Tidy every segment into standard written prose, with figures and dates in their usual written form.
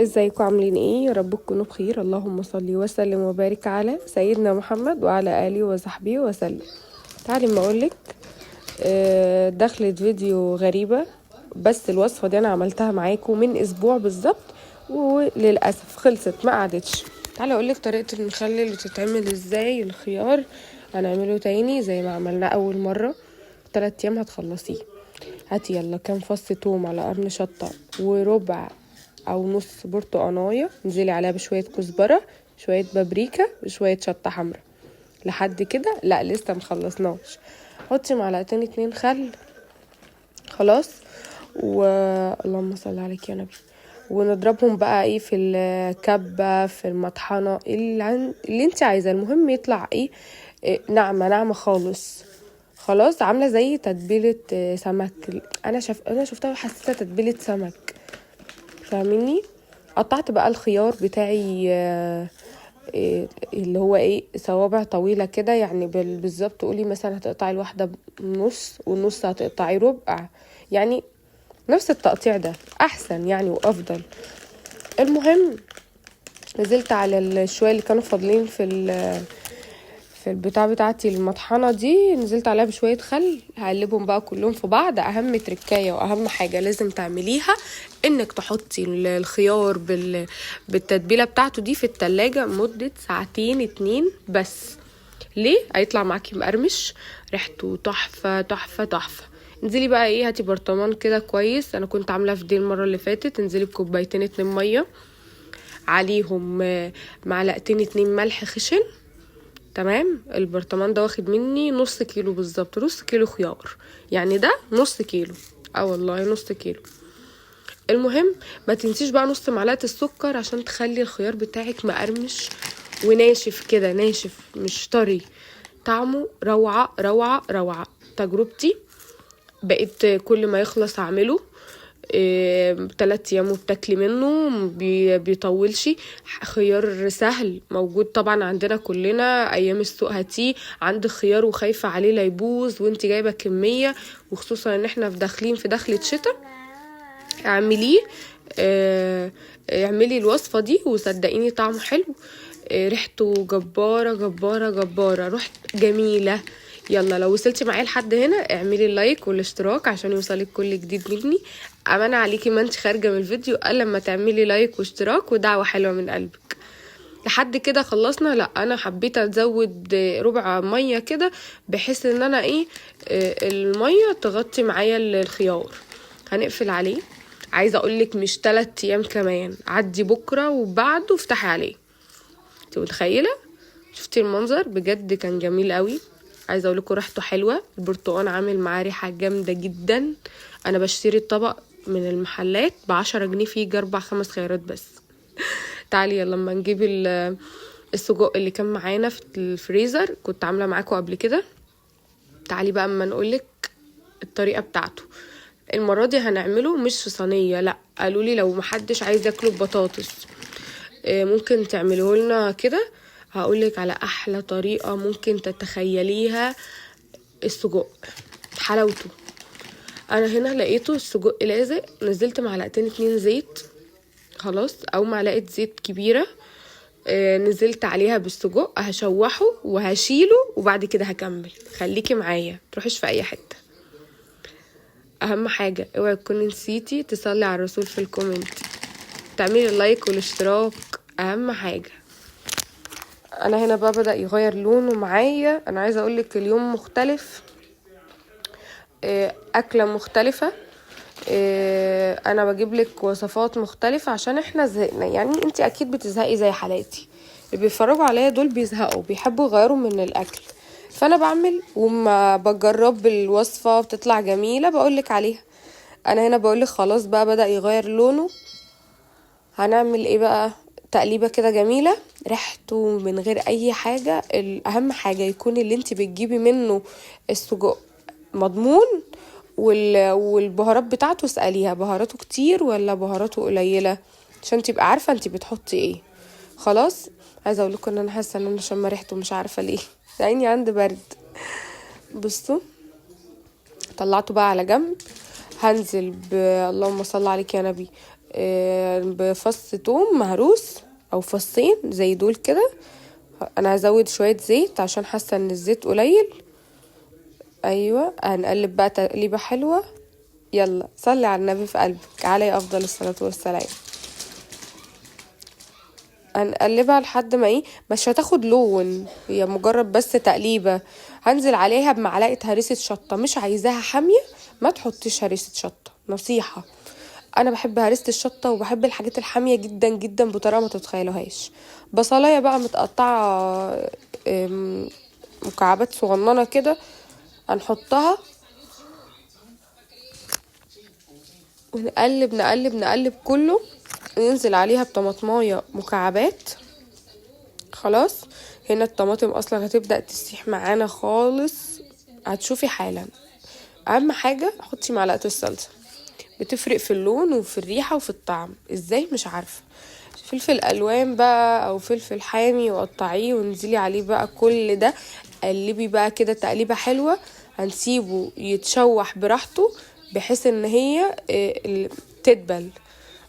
ازيكم عاملين ايه؟ يا رب تكونوا بخير. اللهم صل وسلم وبارك على سيدنا محمد وعلى اله وصحبه وسلم. تعالي ما اقولك دخلت فيديو غريبة، بس الوصفة دي انا عملتها معاكم من اسبوع بالظبط وللاسف خلصت ما قعدتش. تعالي اقولك طريقة المخلل اللي تتعمل ازاي. الخيار هنعمله تاني زي ما عملناه اول مرة، 3 ايام هتخلصيه. هاتي يلا كام فص توم على قرن شطة وربع او نص برتقانية، انزلي عليها بشوية كزبرة، شوية بابريكا وشوية شطة حمرا. لحد كده لا لسه مخلصناش. حطي معلقتين 2 خل. خلاص. اللهم صل عليك يا نبي. ونضربهم بقى ايه في الكبة في المطحنة اللي انت عايزة. المهم يطلع ايه ناعمة ناعمة خالص. خلاص عاملة زي تتبيلة سمك. انا شفتها وحسيتها تتبيلة سمك، فاهميني. قطعت بقى الخيار بتاعي اللي هو ايه صوابع طويلة كده، يعني بالظبط قولي مثلا هتقطعي الواحدة نص والنص هتقطعي ربع، يعني نفس التقطيع ده احسن يعني وافضل. المهم نزلت على الشوية اللي كانوا فاضلين في البتاع بتاعتي المطحنة دي، نزلت عليها بشوية خل. هقلبهم بقى كلهم في بعض. اهم تركاية واهم حاجة لازم تعمليها انك تحطي الخيار بالتتبيلة بتاعته دي في التلاجة مدة 2 بس. ليه؟ هيطلع معاكي مقرمش، ريحته تحفة تحفة تحفة. انزلي بقى ايه، هاتي برطمان كده كويس. انا كنت عاملاه في دي المرة اللي فاتت. انزلي بكوبايتين 2 مية، عليهم معلقتين 2 ملح خشن. تمام. البرطمان ده واخد مني نص كيلو بالظبط، نص كيلو خيار، يعني ده نص كيلو. والله نص كيلو. المهم ما تنسيش بقى نص معلقة السكر عشان تخلي الخيار بتاعك مقرمش وناشف كده، ناشف مش طري. طعمه روعة روعة روعة. تجربتي بقيت كل ما يخلص اعمله 3 ايام وبتاكلي منه. بيطولش. خيار سهل موجود طبعا عندنا كلنا. ايام السوق هاتيه. عندك خيار وخايفة عليه لا يبوظ وانت جايبة كمية، وخصوصا ان احنا داخلين في دخلة شتاء. اعمليه. اعملي الوصفة دي وصدقيني طعمه حلو. ريحته جبارة جبارة جبارة، ريحته جميلة. يلا لو وصلتي معايا لحد هنا اعملي اللايك والاشتراك عشان يوصلك كل جديد مني. امانة عليكي ما انت خارجة من الفيديو الا لما تعملي لايك واشتراك ودعوة حلوة من قلبك. لحد كده خلصنا. لا انا حبيت ازود ربع مية كده بحيث ان انا ايه المية تغطي معايا الخيار. هنقفل عليه. عايزة اقولك مش 3 ايام كمان، عدي بكرة وبعده افتحي عليه. انت متخيلة؟ شفتي المنظر؟ بجد كان جميل قوي. عايزة اقولكوا ريحته حلوة. البرتقال عامل معاه ريحة جامدة جدا. انا بشتري الطبق من المحلات ب10 جنيه، فيه 4-5 خيارات بس. تعالي لما نجيب السجق اللي كان معانا في الفريزر كنت عاملة معاكم قبل كده. تعالي بقى اما نقولك الطريقة بتاعته. المرة دي هنعمله مش في صينية، لا قالولي لو محدش عايز ياكله ببطاطس ممكن تعمله لنا كده. هقولك على احلى طريقة ممكن تتخيليها. السجق حلاوته. انا هنا لقيته السجق لازق، نزلت معلقتين 2 زيت. خلاص، او معلقة زيت كبيرة. نزلت عليها بالسجق هشوحه وهشيله وبعد كده هكمل. خليكي معايا تروحيش في اي حتة. اهم حاجة اوعي تكوني نسيتي تصلي على الرسول في الكومنت، تعملي اللايك والاشتراك، اهم حاجة. انا هنا بقى بدأ يغير لونه معايا. انا عايزة اقولك اليوم مختلف، اكلة مختلفة. انا بجيب لك وصفات مختلفة عشان احنا زهقنا. يعني انت اكيد بتزهقي زي حالاتي. اللي بيتفرجوا عليا دول بيزهقوا، بيحبوا يغيروا من الاكل. فانا بعمل وما بجرب الوصفة بتطلع جميلة بقولك عليها. انا هنا بقولك خلاص بقى بدأ يغير لونه. هنعمل ايه بقى؟ تقليبة كده جميلة، ريحته من غير اي حاجة. الاهم حاجة يكون اللي انت بتجيبي منه السجق مضمون. والبهارات بتاعته اسأليها بهاراته كتير ولا بهاراته قليلة عشان تبقى عارفة انت بتحطي ايه. خلاص. عايزة اقول لكم ان انا حاسة ان انا شم ريحته مش عارفة ليه. عيني عندي برد. بصوا طلعته بقى على جنب. هنزل اللهم صل عليك يا نبي بفص توم مهروس او فصين زي دول كده. انا هزود شوية زيت عشان حاسة ان الزيت قليل. ايوه هنقلب بقى تقليبة حلوة. يلا صلي على النبي في قلبك عليه افضل الصلاة والسلام. هنقلبها لحد ما ايه، مش هتاخد لون، هي مجرد بس تقليبة. هنزل عليها بمعلقة هريسة شطة، مش عايزاها حامية ما تحطيش هريسة شطة، نصيحة. انا بحب هريسة الشطة وبحب الحاجات الحامية جدا جدا بطريقة ما تتخيلوهاش. بصلاية بقى متقطعة مكعبات صغننة كده هنحطها ونقلب نقلب نقلب كله. ننزل عليها بطماطمايه مكعبات. خلاص هنا الطماطم اصلا هتبدأ تسيح معانا خالص، هتشوفي حالا. اهم حاجة حطي معلقة الصلصة، بتفرق في اللون وفي الريحة وفي الطعم ازاي مش عارفة. فلفل الوان بقى او فلفل حامي وقطعيه وانزلي عليه بقى كل ده. قلبي بقى كده تقليبة حلوة. هنسيبه يتشوح براحته بحيث ان هي تدبل.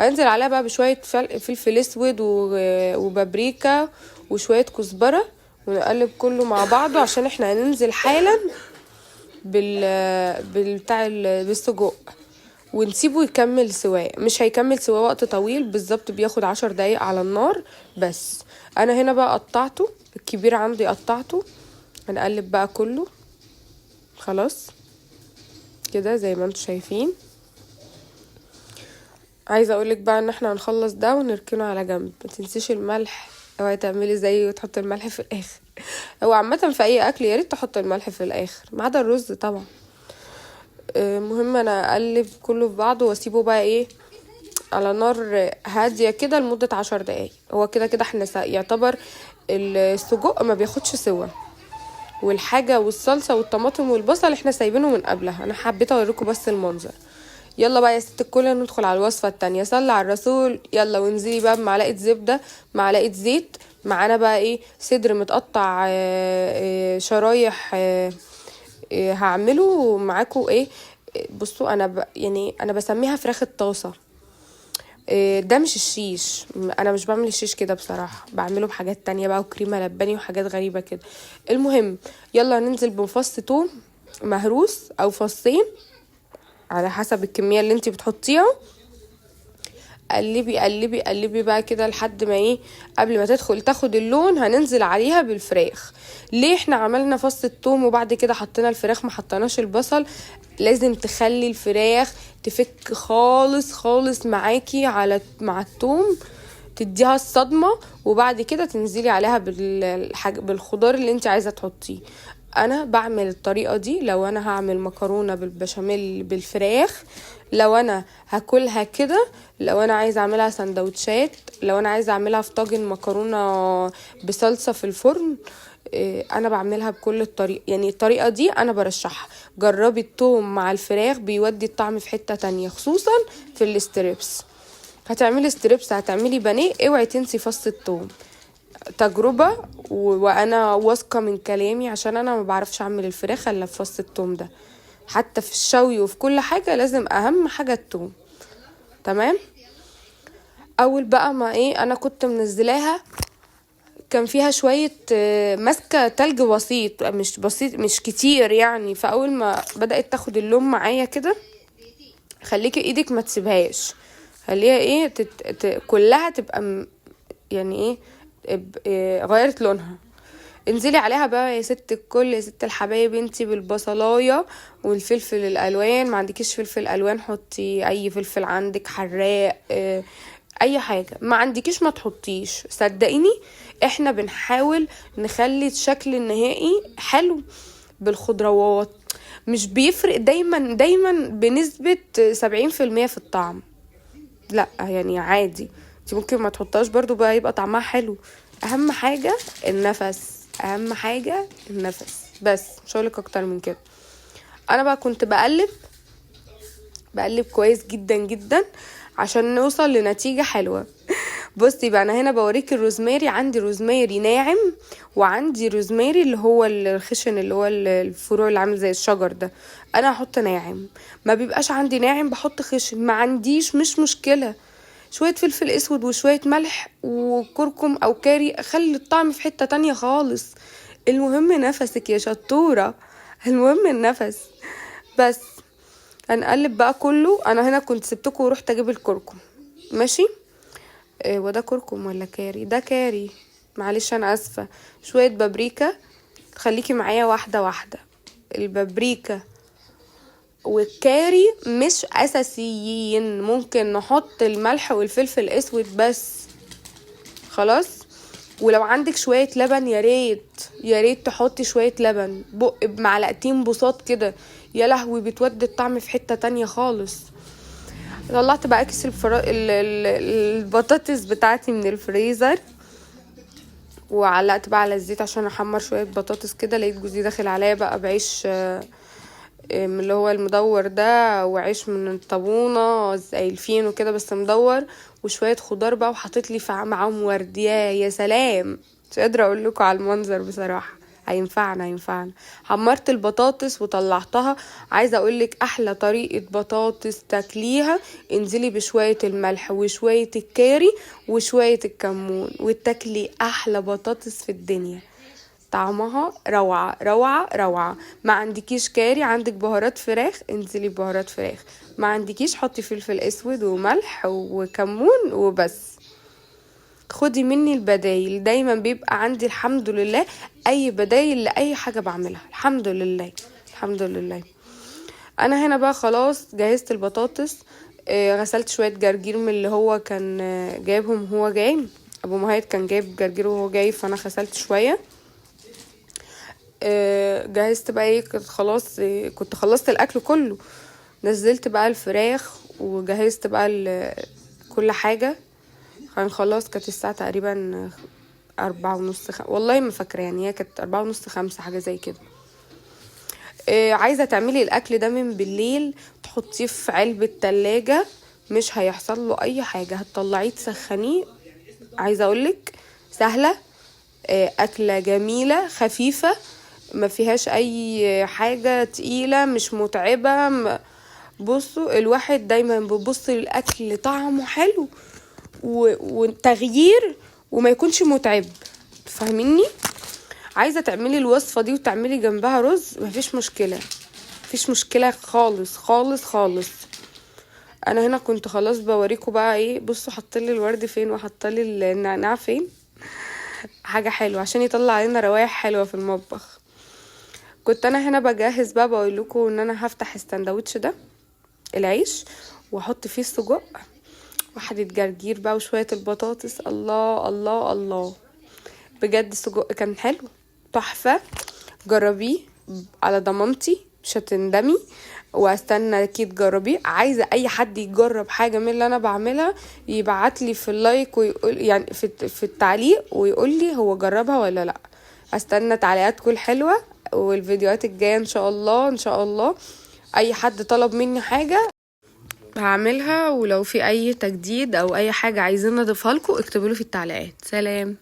هنزل عليها بقى بشوية فلفل اسود وبابريكا وشوية كزبرة ونقلب كله مع بعضه عشان احنا هننزل حالا بالسجق ونسيبه يكمل سواء. مش هيكمل سواء وقت طويل، بالظبط بياخد 10 دقايق على النار بس. انا هنا بقى قطعته الكبير عندي قطعته. هنقلب بقى كله خلاص كده زي ما انتوا شايفين. عايزه اقولك بقى ان احنا هنخلص ده ونركنه على جنب. ما تنسيش الملح، اوعي تعملي زي وتحطي الملح في الاخر. هو عامه في اي اكل يا ريت تحطي الملح في الاخر ما عدا الرز طبعا. مهم انا اقلب كله في بعضه واسيبه بقى ايه على نار هاديه كده لمده 10 دقايق. هو كده كده احنا يعتبر السجق ما بياخدش سوا، والحاجه والصلصه والطماطم والبصل احنا سايبينه من قبلها. انا حبيت اوريكم بس المنظر. يلا بقى يا ست الكل ندخل على الوصفة التانية. صلي على الرسول. يلا وانزلي بقى بمعلقة زبدة معلقة زيت. معانا بقى ايه صدر متقطع شرايح. هعمله معاكم ايه. بصوا انا يعني انا بسميها فراخ الطاسة. ده مش الشيش، انا مش بعمل الشيش كده بصراحة، بعمله بحاجات تانية بقى وكريمة لباني وحاجات غريبة كده. المهم يلا ننزل بفص توم مهروس او فصين على حسب الكمية اللي انتي بتحطيها. قلبي قلبي قلبي بقى كده لحد ما ايه قبل ما تدخل تاخد اللون هننزل عليها بالفراخ. ليه احنا عملنا فص الثوم وبعد كده حطينا الفراخ ما حطيناش البصل؟ لازم تخلي الفراخ تفك خالص خالص معاكي مع الثوم، تديها الصدمة وبعد كده تنزلي عليها بالخضار اللي انت عايزة تحطيه. انا بعمل الطريقة دي لو انا هعمل مكرونة بالبشاميل بالفراخ، لو انا هاكلها كده، لو انا عايزة اعملها سندوتشات، لو انا عايزة اعملها في طاجن مكرونة بصلصة في الفرن. انا بعملها بكل الطريقة، يعني الطريقة دي انا برشحها. جربي التوم مع الفراخ بيودي الطعم في حتة تانية خصوصا في الاستريبس. هتعملي ستريبس هتعملي بانيه اوعي تنسي فص الثوم. تجربة وانا واثقة من كلامي عشان انا ما بعرفش اعمل الفراخ الا بفص الثوم ده. حتى في الشوي وفي كل حاجة لازم اهم حاجة الثوم. تمام. اول بقى ما ايه انا كنت منزلاها كان فيها شوية ماسكة تلج بسيط مش كتير يعني. فاول ما بدأت تاخد اللون معايا كده خليكي ايدك ما تسيبهاش، خليها ايه كلها تبقى يعني ايه غيرت لونها. انزلي عليها بقى يا ست الكل يا ست الحبايب انتي بالبصلايه والفلفل الالوان. ما عندكيش فلفل الوان حطي اي فلفل عندك حراق اي حاجه. ما عندكيش ما تحطيش، صدقيني احنا بنحاول نخلي الشكل النهائي حلو بالخضروات. مش بيفرق دايما بنسبه 70% في الطعم، لا يعني عادي انت ممكن ما تحطهاش برضو بقى يبقى طعمها حلو. اهم حاجة النفس، اهم حاجة النفس بس مش هقولك اكتر من كده. انا بقى كنت بقلب كويس جدا جدا عشان نوصل لنتيجة حلوة. بصي بقى انا هنا بوريك الروزماري. عندي روزماري ناعم وعندي روزماري اللي هو الخشن اللي هو الفروع اللي عامل زي الشجر ده. انا هحط ناعم، ما بيبقاش عندي ناعم بحط خشن، ما عنديش مش مشكلة. شويه فلفل اسود وشويه ملح وكركم او كاري، خلي الطعم في حته تانية خالص. المهم نفسك يا شطوره، المهم النفس بس. هنقلب بقى كله. انا هنا كنت سبتكم ورحت اجيب الكركم، ماشي. وده كركم ولا كاري؟ ده كاري، معلش انا اسفه. شويه بابريكا، خليكي معايا واحده واحده. البابريكا والكاري مش اساسيين، ممكن نحط الملح والفلفل الاسود بس، خلاص. ولو عندك شويه لبن يا ريت يا ريت تحطي شويه لبن، بق بمعلقتين بساط كده، يا لهوي بتودي الطعم في حته تانية خالص. طلعت بقى كيس البطاطس بتاعتي من الفريزر، وعلقت بقى على الزيت عشان احمر شويه بطاطس كده. لقيت جوزي داخل عليا بقى بعيش من اللي هو المدور ده، وعيش من الطابونه زي الفين وكده بس مدور، وشويه خضار بقى، وحطيت لي معاهم وردياه. يا سلام، مش قادره اقول لكم على المنظر بصراحه. هينفعنا. حمرت البطاطس وطلعتها. عايزه اقولك احلى طريقه بطاطس تاكليها، انزلي بشويه الملح وشويه الكاري وشويه الكمون وتاكلي احلى بطاطس في الدنيا. طعمها روعه روعه روعه. ما عندكيش كاري، عندك بهارات فراخ، انزلي بهارات فراخ. ما عندكيش، حطي فلفل اسود وملح وكمون وبس. خدي مني البدايل، دايما بيبقى عندي الحمد لله اي بدايل لاي حاجه بعملها، الحمد لله الحمد لله. انا هنا بقى خلاص جهزت البطاطس. غسلت شويه جرجير من اللي هو كان جايبهم هو جاي، ابو مهيد كان جايب جرجير وهو جاي، فانا غسلت شويه. جهزت بقى ايه، خلاص كنت خلصت الاكل كله. نزلت بقى الفراخ وجهزت بقى كل حاجه. كان خلاص، كانت الساعه تقريبا 4:30 والله ما فاكره، يعني هي كانت 4:30 5 حاجه زي كده. عايزه تعملي الاكل ده من بالليل، تحطيه في علبه تلاجة، مش هيحصل له اي حاجه، هتطلعيه تسخنيه. عايزه اقولك سهله، اكله جميله خفيفه، ما فيهاش اي حاجه تقيله، مش متعبه. بصوا، الواحد دايما بيبص للاكل طعمه حلو وتغيير وما يكونش متعب، فاهميني؟ عايزه تعملي الوصفه دي وتعملي جنبها رز، مفيش مشكله، مفيش مشكله خالص خالص خالص. انا هنا كنت خلاص بوريكم بقى ايه. بصوا حطلي الورد فين وحطلي النعناع فين، حاجه حلوه عشان يطلع علينا روايح حلوه في المطبخ. كنت انا هنا بجهز بقى، بقول لكم ان انا هفتح السندوتش ده، العيش، واحط فيه السجق، واحدة جرجير بقى وشويه البطاطس. الله الله الله، بجد السجق كان حلو تحفه. جربيه على ضمانتي، مش هتندمي. واستنى اكيد تجربيه. عايزه اي حد يجرب حاجه من اللي انا بعملها يبعتلي في اللايك ويقول، يعني في التعليق، ويقول لي هو جربها ولا لا. استنى تعليقاتكم الحلوه، والفيديوهات الجايه ان شاء الله ان شاء الله. اي حد طلب مني حاجه هعملها، ولو في اي تجديد او اي حاجه عايزين نضيفها لكم اكتبوا له في التعليقات. سلام.